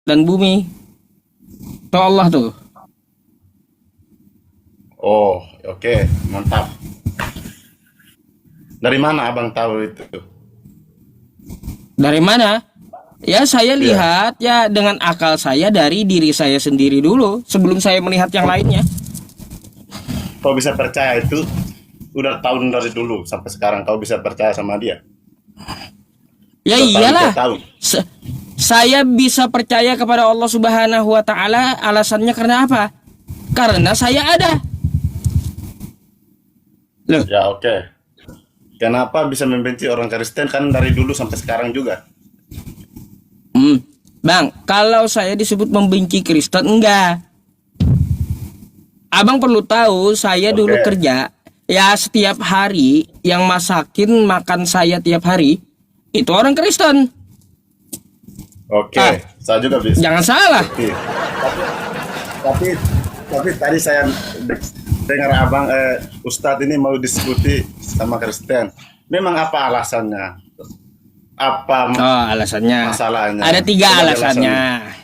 dan bumi. Tuh Allah tuh. Oh, oke, mantap. Dari mana abang tahu itu? Dari mana? Ya saya Iya. lihat ya dengan akal saya dari diri saya sendiri dulu sebelum saya melihat yang lainnya. Kau bisa percaya itu udah tahun dari dulu sampai sekarang kau bisa percaya sama dia? Ya Udah tahun ke iyalah. tahun. Se- saya bisa percaya kepada Allah Subhanahu wa taala alasannya karena apa? Karena saya ada. Loh, Ya oke. Kenapa bisa membenci orang Kristen kan dari dulu sampai sekarang juga? Bang, kalau saya disebut membenci Kristen enggak. Abang perlu tahu, saya dulu Oke, kerja ya setiap hari yang masakin makan saya tiap hari itu orang Kristen. oke. Ah, Saya juga bisa. jangan salah. Oke. Tapi tapi tadi saya dengar abang Ustadz ini mau diskusi sama Kristen. Memang apa alasannya? Apa Oh, alasannya. Ada masalahnya? tiga Coba alasannya. jelasan.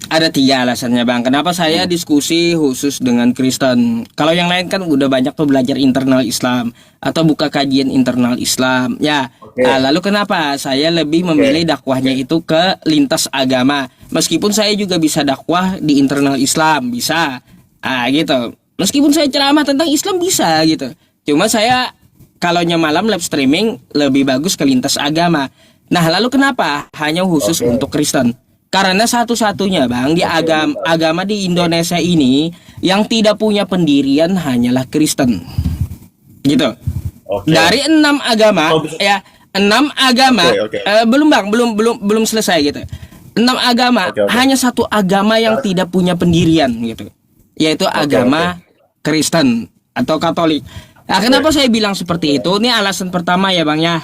Ada tiga alasannya bang. Kenapa saya Hmm. diskusi khusus dengan Kristen? Kalau yang lain kan udah banyak tuh belajar internal Islam atau buka kajian internal Islam. Ya, Oke, lalu kenapa saya lebih memilih oke, dakwahnya itu ke lintas agama? Meskipun saya juga bisa dakwah di internal Islam, bisa. Gitu. Meskipun saya ceramah tentang Islam bisa gitu. Cuma saya kalau malam live streaming lebih bagus ke lintas agama. Nah, lalu kenapa hanya khusus oke, untuk Kristen? Karena satu-satunya bang di oke, mantap. agama di Indonesia ini yang tidak punya pendirian hanyalah Kristen, gitu. Oke, Dari enam agama, oh bisa. ya enam Oke, agama, oke, belum bang, belum selesai gitu. Enam agama, oke, oke, hanya satu agama yang tidak punya pendirian gitu, yaitu oke, oke, agama Kristen atau Katolik. Nah, kenapa oke, saya bilang seperti itu? Ini alasan pertama ya bang ya.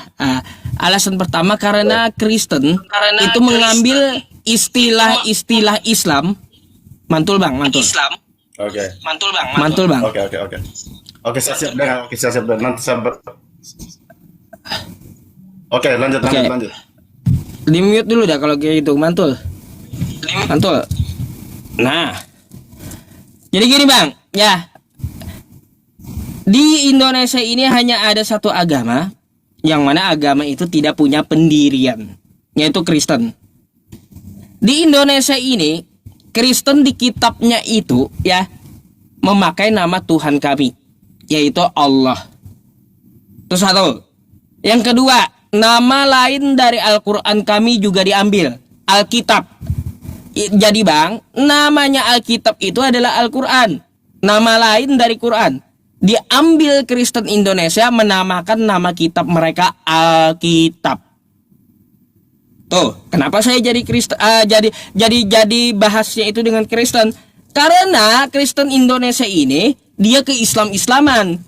Alasan pertama karena Kristen itu mengambil istilah-istilah Islam. Mantul bang, mantul. oke, Mantul bang. oke, oke, oke. Oke, saya siap dengar. Oke, saya siap dengar. Nanti saya Oke, lanjut, Oke, lanjut, lanjut. di mute dulu dah kalau kayak gitu, mantul. Mantul. Nah, jadi gini bang, ya di Indonesia ini hanya ada satu agama yang mana agama itu tidak punya pendirian, yaitu Kristen. Di Indonesia ini, Kristen di kitabnya itu ya memakai nama Tuhan kami, yaitu Allah. Itu satu. Yang kedua, nama lain dari Al-Quran kami juga diambil, Alkitab. Jadi bang, namanya Alkitab itu adalah Al-Quran. Nama lain dari Quran. Diambil Kristen Indonesia menamakan nama kitab mereka Alkitab. Tuh, kenapa saya jadi Kristen, jadi bahasnya itu dengan Kristen? Karena Kristen Indonesia ini dia ke Islam-Islaman,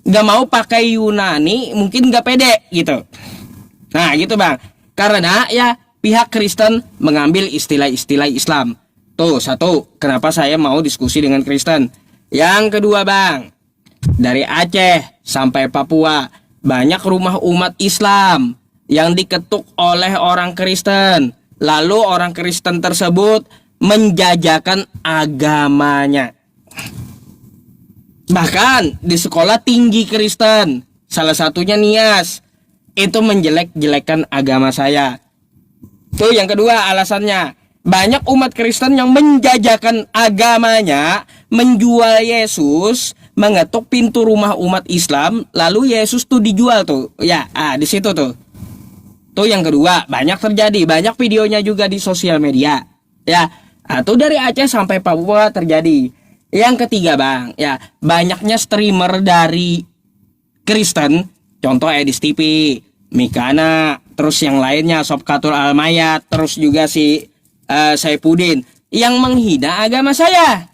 nggak mau pakai Yunani, mungkin nggak pede gitu. Nah, gitu bang. Karena ya pihak Kristen mengambil istilah-istilah Islam. Tuh, satu. Kenapa saya mau diskusi dengan Kristen? Yang kedua bang, dari Aceh sampai Papua banyak rumah umat Islam yang diketuk oleh orang Kristen. Lalu orang Kristen tersebut menjajakan agamanya. Bahkan di sekolah tinggi Kristen, salah satunya Nias, itu menjelek-jelekan agama saya. Tuh yang kedua alasannya. Banyak umat Kristen yang menjajakan agamanya, menjual Yesus, mengetuk pintu rumah umat Islam, lalu Yesus tuh dijual tuh. Ya, di situ tuh. Tuh yang kedua, banyak terjadi, banyak videonya juga di sosial media. Ya, tuh dari Aceh sampai Papua terjadi. Yang ketiga, Bang, ya, banyaknya streamer dari Kristen, contoh Edis TV, Mikana, terus yang lainnya Sobkatul Almayat, terus juga si Saipudin yang menghina agama saya.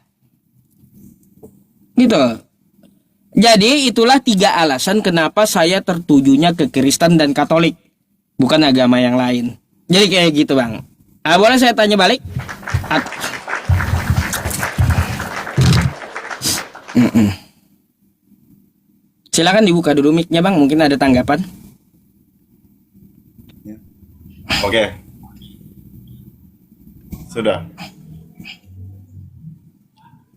Gitu. Jadi itulah tiga alasan kenapa saya tertujunya ke Kristen dan Katolik, bukan agama yang lain. Jadi kayak gitu bang. Boleh saya tanya balik? At- Silakan dibuka dulu mic-nya bang, mungkin ada tanggapan. Oke. Sudah.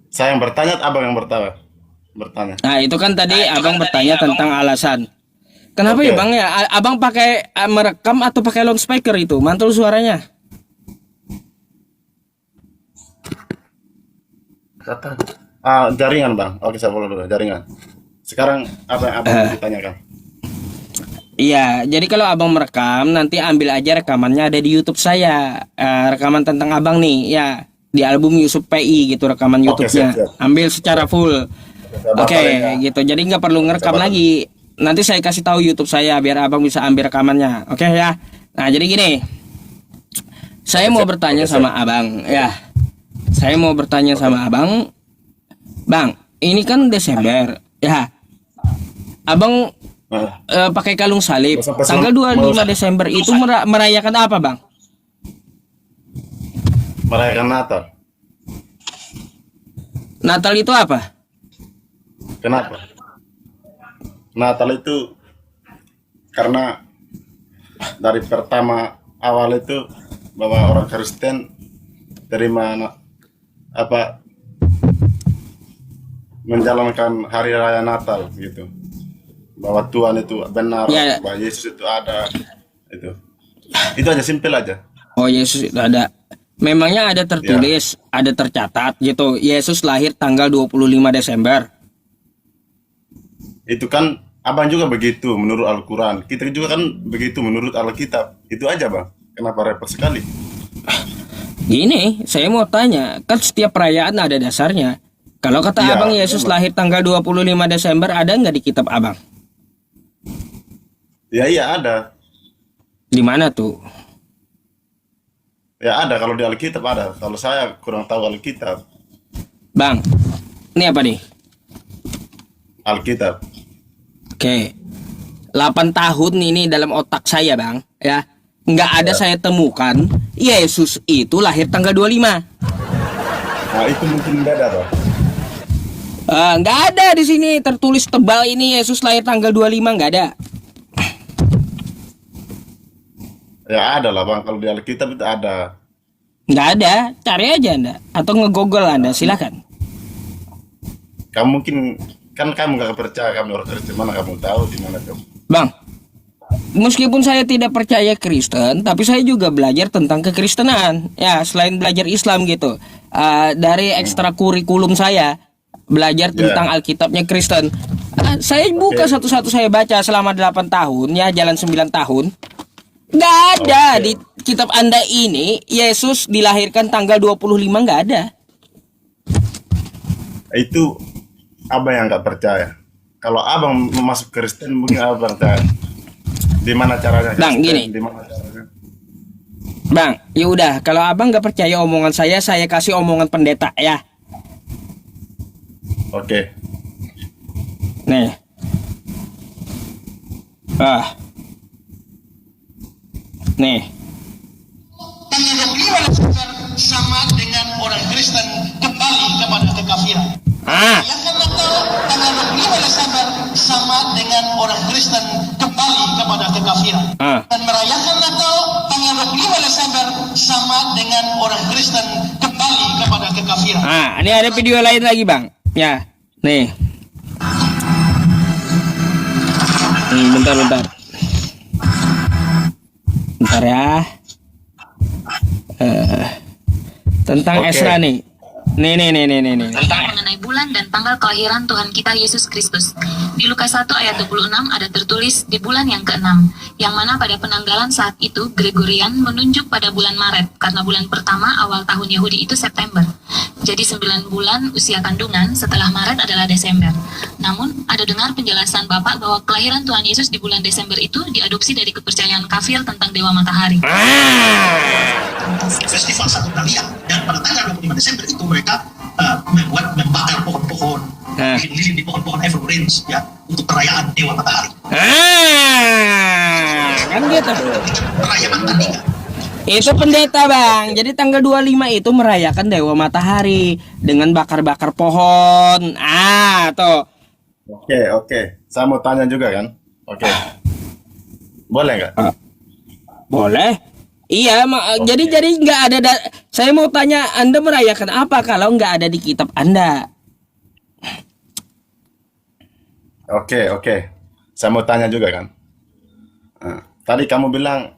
Saya yang bertanya, abang yang bertanya. Nah, itu kan tadi abang bertanya tentang alasan. Kenapa Oke. ya bang ya? Abang pakai merekam atau pakai loudspeaker itu? Mantul suaranya. Kata jaringan bang. Oke, saya follow dulu jaringan. Sekarang apa yang abang ditanyakan? Iya, jadi kalau abang merekam, nanti ambil aja rekamannya ada di YouTube saya. Rekaman tentang abang nih, ya di album Yusuf PI gitu rekaman Oke, YouTube-nya. siap. Ambil secara full. Saya Oke, batalin, ya. gitu. Jadi nggak perlu ngerekam Saya batalin. lagi. Nanti saya kasih tahu YouTube saya biar abang bisa ambil rekamannya. Oke ya. Nah, jadi gini. Saya mau siap. bertanya Oke, siap. sama abang, ya. Saya mau bertanya sama abang, bang. Ini kan Desember, ya. Abang Nah, pakai kalung salib. Sampai Tanggal mau- 25 Desember itu merayakan apa, bang? merayakan Natal. Natal itu apa? Kenapa? Natal itu karena dari pertama awal itu bahwa orang Kristen terima apa menjalankan hari raya Natal gitu, bahwa Tuhan itu benar, Ya. bahwa Yesus itu ada, itu aja, simpel aja. Oh, Yesus itu ada. Memangnya ada tertulis, ada tercatat gitu. Yesus lahir tanggal 25 Desember. Itu kan abang juga begitu menurut Al-Quran, kita juga kan begitu menurut Alkitab. Itu aja bang, kenapa repot sekali? Gini, saya mau tanya, kan setiap perayaan ada dasarnya. Kalau kata Iya, abang Yesus memang. lahir tanggal 25 Desember, ada nggak di kitab abang? Iya ada. Di mana tuh? Ya ada, kalau di Alkitab ada. Kalau saya kurang tahu Alkitab. Bang, ini apa nih? Alkitab. Oke, 8 tahun ini dalam otak saya bang, ya. Nggak ada saya temukan Yesus itu lahir tanggal 25. Nah itu mungkin beda toh. Nggak ada di sini tertulis tebal ini Yesus lahir tanggal 25, nggak ada. Ya ada lah bang, kalau di Alkitab itu ada. Nggak ada, cari aja anda atau nge-google anda, silakan. Kamu mungkin, kan kamu nggak percaya, kamu orang Kristen, mana kamu tahu di mana kamu. Bang, meskipun saya tidak percaya Kristen, tapi saya juga belajar tentang kekristenan. Ya, selain belajar Islam gitu. Dari ekstrakurikulum saya, belajar tentang Alkitabnya Kristen. Saya buka Oke. satu-satu saya baca selama 8 tahun, ya jalan 9 tahun. Nggak ada Oke. di kitab anda ini, Yesus dilahirkan tanggal 25, nggak ada. Itu abang yang nggak percaya. Kalau abang masuk Kristen, mungkin abang percaya. Di mana caranya Bang, Kristen? gini. Di mana caranya? Bang, ya udah, kalau abang nggak percaya omongan saya kasih omongan pendeta ya. Oke. Nih. Nih. Tanggal 25 Desember sama dengan orang Kristen kembali kepada kekafiran. Merayakan Natal tanggal 25 Desember sama dengan orang Kristen kembali kepada kekafiran. Dan merayakan Natal tanggal 25 Desember sama dengan orang Kristen kembali kepada kekafiran. Ini ada video lain lagi, Bang. Ya. Nih. Bentar. Bentar ya. Tentang Oke. Esra nih. Nih. Mengenai bulan dan tanggal kelahiran Tuhan kita Yesus Kristus. Di Lukas 1 ayat 26 ada tertulis di bulan yang ke-6, yang mana pada penanggalan saat itu Gregorian menunjuk pada bulan Maret, karena bulan pertama awal tahun Yahudi itu September. Jadi 9 bulan usia kandungan setelah Maret adalah Desember. Namun ada dengar penjelasan Bapak bahwa kelahiran Tuhan Yesus di bulan Desember itu diadopsi dari kepercayaan kafir tentang Dewa Matahari. Festival Satu Thalia, dan pada tanggal 25 Desember itu mereka membakar pohon-pohon, lilin di pohon-pohon evergreens ya untuk perayaan Dewa Matahari. Kan gitu. Perayaan tandingan. Itu pendeta, Bang. Jadi tanggal 25 itu merayakan Dewa Matahari dengan bakar-bakar pohon. Tuh. Oke. Saya mau tanya juga kan. Oke. Boleh nggak? Boleh. Iya, jadi nggak ada Saya mau tanya, Anda merayakan apa kalau nggak ada di kitab Anda? Oke, oke. Saya mau tanya juga kan. Tadi kamu bilang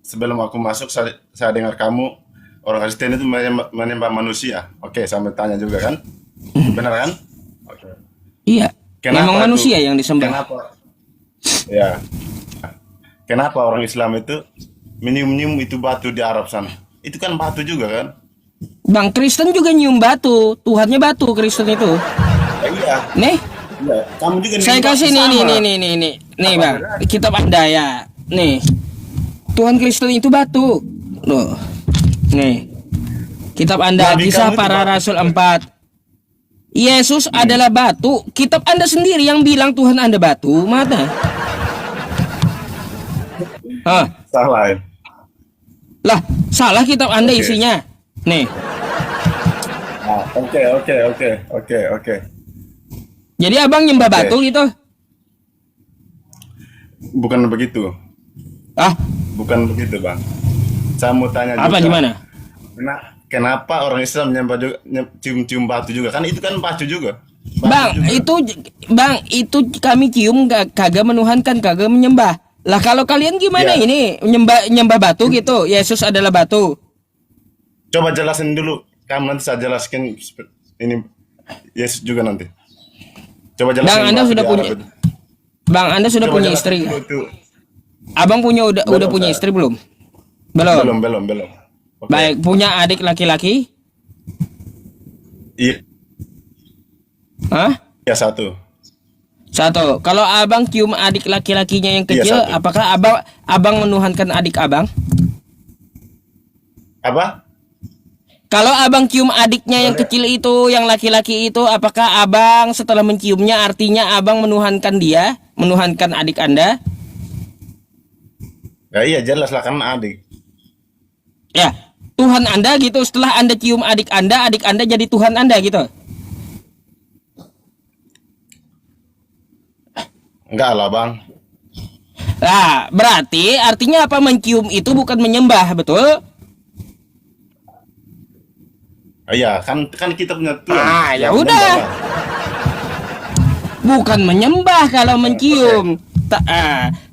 sebelum aku masuk saya dengar kamu orang Kristen itu menyembah manusia. Oke, saya mau tanya juga kan. Benar kan? Oke. Iya. Memang Kenapa manusia itu? yang disembah. Kenapa? Ya. Kenapa orang Islam itu menyium-nyium itu batu di Arab sana? Itu kan batu juga kan? Bang, Kristen juga nyium batu. Tuhannya batu Kristen itu. Iya. Nih, Iya. Kamu juga saya nyium batu kasih sama. nih. Nih, Bang. Kitab Anda ya. Nih. Tuhan Kristen itu batu. Loh. Nih. Kitab Anda, Nabi Kisah kamu itu Para batu. Rasul 4. Yesus adalah batu. Kitab Anda sendiri yang bilang Tuhan Anda batu. Mana? Hah? Salah ya. Lah, salah kitab Anda Oke. isinya. Nih. Oke. Jadi abang nyembah Oke. batu gitu? Bukan begitu. Ah, Bukan begitu, Bang. Saya mau tanya apa juga. gimana? Kenapa orang Islam menyembah juga, cium-cium batu juga? Kan itu kan batu juga. Bang, itu kami cium kagak menuhankan, kagak menyembah. Lah kalau kalian gimana Ya. ini? Nyembah batu gitu. Yesus adalah batu. Coba jelasin dulu. Kamu nanti saya jelaskan ini Yesus juga nanti. Coba jelasin. Bang, Anda batu sudah di punya Arab itu. Bang, Anda sudah Coba punya jelasin istri. dulu itu. Abang udah Belum, punya Pak. istri belum? Belum. Belum. Oke. Baik, punya adik laki-laki? Iya, Hah? ya, satu. Satu. Kalau abang cium adik laki-lakinya yang Iya, kecil, satu. apakah abang menuhankan adik abang? Apa? Kalau abang cium adiknya yang kecil itu, yang laki-laki itu, apakah abang setelah menciumnya artinya abang menuhankan dia, menuhankan adik Anda? Ya iya jelas lah kan adik. Ya, Tuhan Anda gitu. Setelah Anda cium adik Anda jadi Tuhan Anda gitu. Enggak lah, Bang. Nah, berarti artinya apa, mencium itu bukan menyembah, betul? Iya, kan kita punya Tuhan. Ah, ya Yang udah. menyembah, Bang. Bukan menyembah kalau mencium.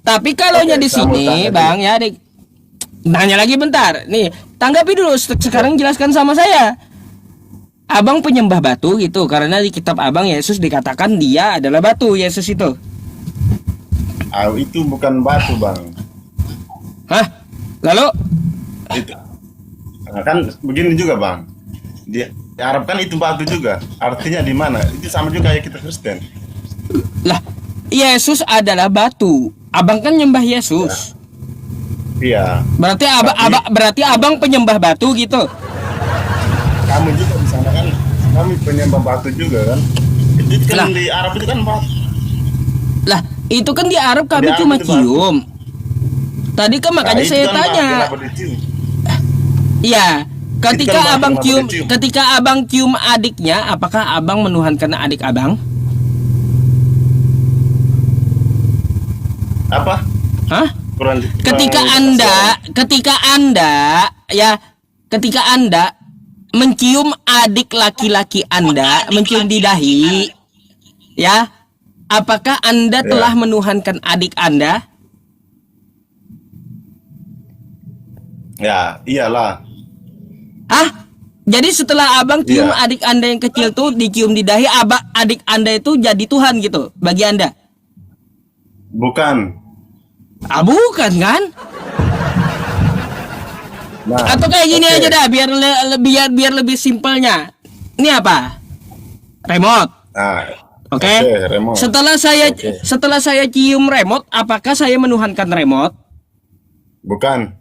Tapi kalau Oke, di saya mau sini, tanya Bang, ya, nanya lagi bentar. Nih, tanggapi dulu. Sekarang jelaskan sama saya. Abang penyembah batu gitu, karena di kitab abang Yesus dikatakan dia adalah batu, Yesus itu. Itu bukan batu, Bang. Hah? Lalu? Itu. Nah, kan begini juga, Bang. Di Arab kan itu batu juga. Artinya di mana? Itu sama juga kayak kita Kristen. Lah, Yesus adalah batu. Abang kan nyembah Yesus. Iya. Berarti abang penyembah batu gitu. Kamu juga di sana kan. Kami penyembah batu juga kan. Itu kan Lah. di Arab itu kan batu. Lah, itu kan di Arab kami Di Arab cuma itu batu. cium. Tadi kan makanya Nah, itu saya kan tanya. kenapa dicium? Iya, ketika batu, abang kenapa cium, dicium? ketika abang cium adiknya, apakah abang menuhankan adik abang? Apa? Hah? Kurang, Ketika Anda mencium adik laki-laki Anda, mencium di dahi, ya, apakah Anda Ya. telah menuhankan adik Anda? Ya, iyalah. Hah? Jadi setelah abang cium Iya. adik Anda yang kecil tuh dicium di dahi, adik Anda itu jadi Tuhan gitu bagi Anda? Bukan. Ah, bukan kan? Nah, Atau kayak gini oke. aja dah, biar lebih simpelnya. Ini apa? Remote. Nah, Oke. remote. Oke. Setelah saya cium remote, apakah saya menuhankan remote? Bukan.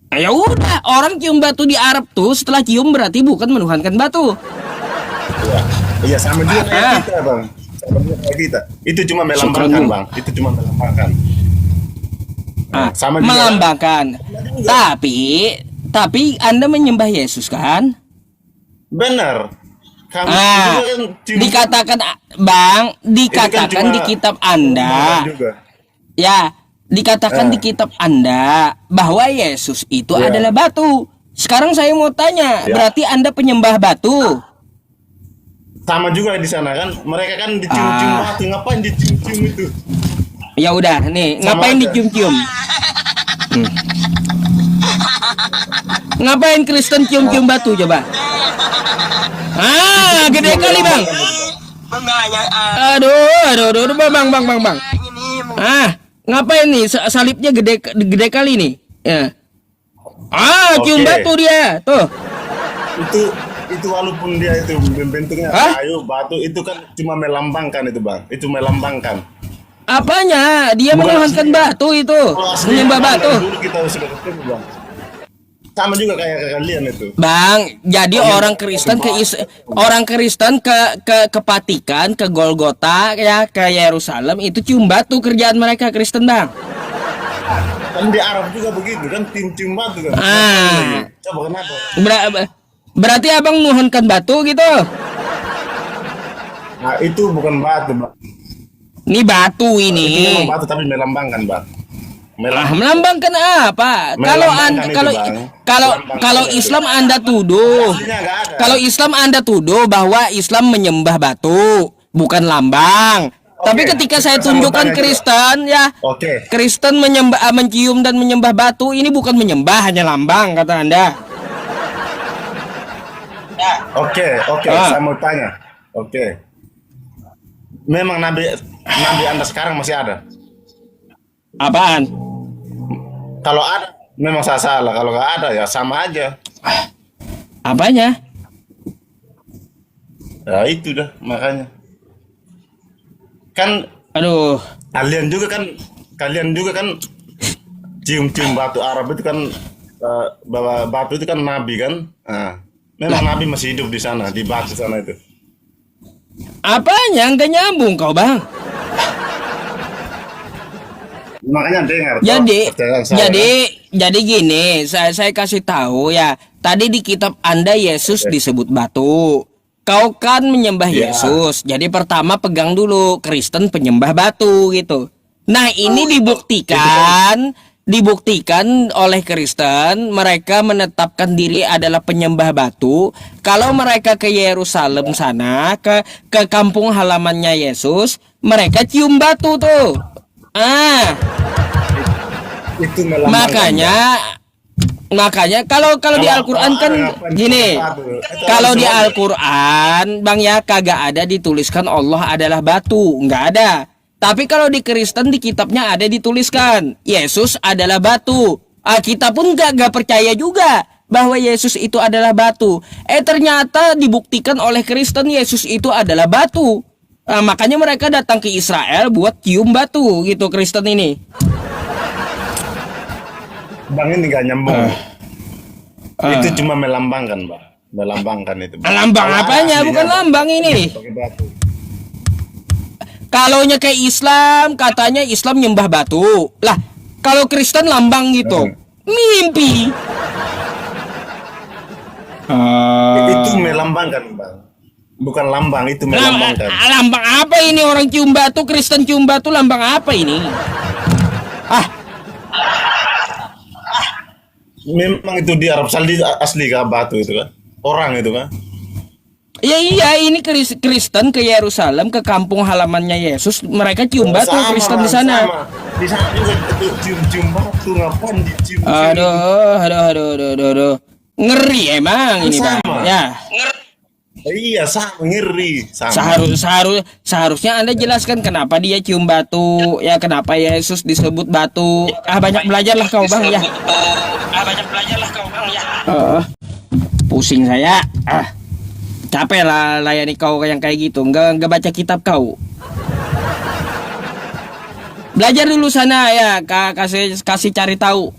Ya udah, orang cium batu di Arab tuh setelah cium berarti bukan menuhankan batu. Iya. Iya, sama juga kayak Ah. kita, Bang. Sama juga kayak kita. Itu cuma Syukran melambangkan, dulu. Bang. Itu cuma melambangkan. Ah, Sama juga. melambangkan. Tapi Anda menyembah Yesus kan? Benar. Kami Ah, juga kan cium- dikatakan Bang, Itu kan dikatakan cuma di kitab Anda. melambangkan juga. Ya, dikatakan Ah. di kitab Anda bahwa Yesus itu Ya. adalah batu. Sekarang saya mau tanya, Ya. berarti Anda penyembah batu? Sama juga di sana kan, mereka kan dicium-cium Ah. batu, ngapain dicium-cium itu? Ya udah, nih, Sama ngapain aja. dicium-cium? Ngapain Kristen cium-cium batu coba? Gede kali bang. Aduh, bang. Ngapain nih salibnya gede kali nih? Ya. Cium Oke. batu dia, tuh. Itu walaupun dia itu bentuknya Hah? kayu batu, itu kan cuma melambangkan itu bang, itu melambangkan. Apanya? Dia Bukan menuhankan aslinya. batu itu, Kalau aslinya menyembah Bang, batu. dari dulu kita sudah ketemu bang, sama juga kayak kalian itu. Bang, jadi Oh, iya. orang Kristen ke Vatikan, ke Golgota, ya ke Yerusalem itu cium batu kerjaan mereka Kristen bang. Kan di Arab juga begitu kan, cium batu kan. Coba kenapa? Berarti abang nuhankan batu gitu? Nah itu bukan batu bang, Ini batu itu ini. memang batu tapi melambangkan bang. Melambangkan apa? Melambangkan itu, Kalau Bang. kalau Melambangkan kalau itu. Islam Anda tuduh, Aslinya nggak ada. kalau Islam Anda tuduh bahwa Islam menyembah batu, bukan lambang. Tapi ketika saya Saya mau tunjukkan tanya juga. Kristen ya, Oke. Kristen mencium dan menyembah batu, ini bukan menyembah, hanya lambang kata Anda. Oke, saya mau tanya. Oke. Memang nabi Anda sekarang masih ada? Apaan? Kalau ada, memang saya salah. Kalau nggak ada, ya sama aja. Apanya? Ya itu dah, makanya. Kan Aduh, kalian juga kan cium-cium batu Arab itu kan, bahwa batu itu kan nabi kan. Nah, memang nabi masih hidup di sana, di batu sana itu. apanya? Nggak nyambung kau bang. Makanya dengar. Jadi, toh, percayaan saya, jadi gini, saya kasih tahu ya. Tadi di kitab Anda Yesus disebut batu. Kau kan menyembah Ya. Yesus. Jadi pertama pegang dulu Kristen penyembah batu gitu. Nah, ini dibuktikan oleh Kristen, mereka menetapkan diri adalah penyembah batu. Kalau mereka ke Yerusalem sana, ke kampung halamannya Yesus, mereka cium batu tuh. itu melambangkan. Makanya kalau di Kalau- Al-Qur'an kalau kan ada apa gini. di batu, itu Kalau harus di ada. Al-Qur'an, Bang ya kagak ada dituliskan Allah adalah batu, nggak ada. Tapi kalau di Kristen di kitabnya ada dituliskan Yesus adalah batu. Kita pun nggak percaya juga bahwa Yesus itu adalah batu. Ternyata dibuktikan oleh Kristen Yesus itu adalah batu. Makanya mereka datang ke Israel buat cium batu gitu Kristen ini. Bang ini nggak nyambung. Ah. Itu cuma melambangkan, Bang. Melambangkan itu. Bang. Lambang Kalau apanya? aslinya, Bukan Bang, lambang ini. pakai batu. Kalaunya kayak Islam, katanya Islam nyembah batu. Lah, kalau Kristen lambang gitu. Mimpi. Itu melambangkan, Bang. Bukan lambang, itu melambangkan. Lambang apa ini orang cium batu, Kristen cium batu, lambang apa ini? Memang itu di Arab Saudi asli kah batu itu kan? Orang itu kan? Ya iya, ini Kristen ke Yerusalem, ke kampung halamannya Yesus, mereka cium batu Sama, Kristen Bang, di sana. sama. Di sana juga itu cium-cium batu, ngapain dicium? Aduh. Ngeri emang ini, Bang. Sama. Ya. Iya, sama ngeri. Sama. Seharusnya Anda jelaskan kenapa dia cium batu, ya kenapa Yesus disebut batu. Banyak belajarlah kau Bang ya. Pusing saya. Capek lah layani kau yang kayak gitu. Enggak baca kitab kau. Belajar dulu sana ya, kasih cari tahu.